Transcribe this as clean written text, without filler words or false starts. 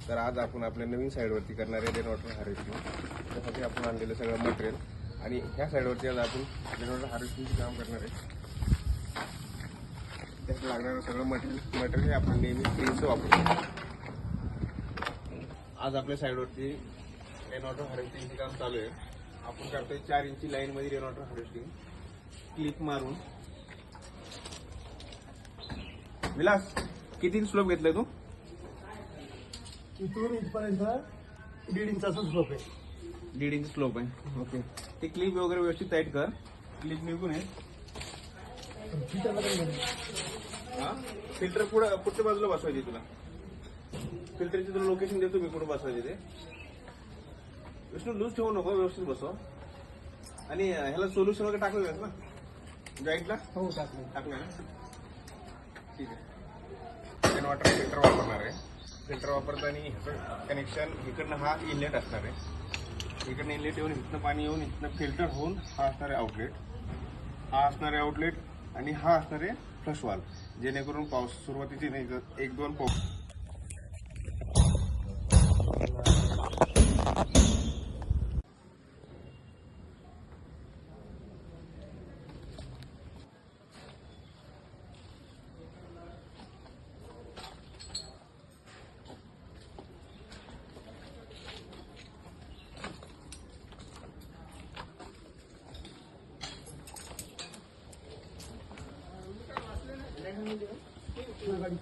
तर आज आपण आपल्या नवीन साईडवरती करणार आहे रेन वॉटर हार्वेस्टिंग. त्यासाठी आपण आणलेलं सगळं मटेरियल आणि ह्या साईडवरती आज आपण रेन वॉटर हार्वेस्टिंगचं काम करणार आहे. त्यासाठी लागणारं सगळं मटेरियल हे आपण नेहमी स्क्रीनचं वापरतो. आज आपल्या साईडवरती रेन वॉटर हार्वेस्टिंगचं काम चालू आहे. आपण करतोय 4 इंची लाईनमध्ये रेन वॉटर हार्वेस्टिंग. क्लिप मारून विलास किती स्लोप घेतलाय तू? इथून इथपर्यंत 1.5 इंचाचा स्लोप आहे. 1.5 इंच स्लोप आहे. ओके. ते क्लिप वगैरे व्यवस्थित टाईट कर. क्लिप निघून आहे. हा फिल्टर पुढच्या बाजूला बसवायची तुला. फिल्टरची तुला लोकेशन देतो मी कुठे बसवायचे ते. विष्णू लूज ठेवू नको, व्यवस्थित बसव. आणि ह्याला सोल्युशन वगैरे टाकलं ना जॉईंटला? हो टाकलं ना. ठीक आहे. रेन वॉटर फिल्टर वापरणार आहे. फिल्टर वापरताना ह्याचं कनेक्शन इकडनं हा इनलेट असणार आहे. इकडनं इनलेट येऊन इथनं पाणी येऊन इथनं फिल्टर होऊन हा असणार आहे आउटलेट. हा असणार आहे आउटलेट आणि हा असणार आहे फ्लश वाल्व. जेणेकरून पाऊस सुरुवातीची नाही 1-2 पाऊस गाडी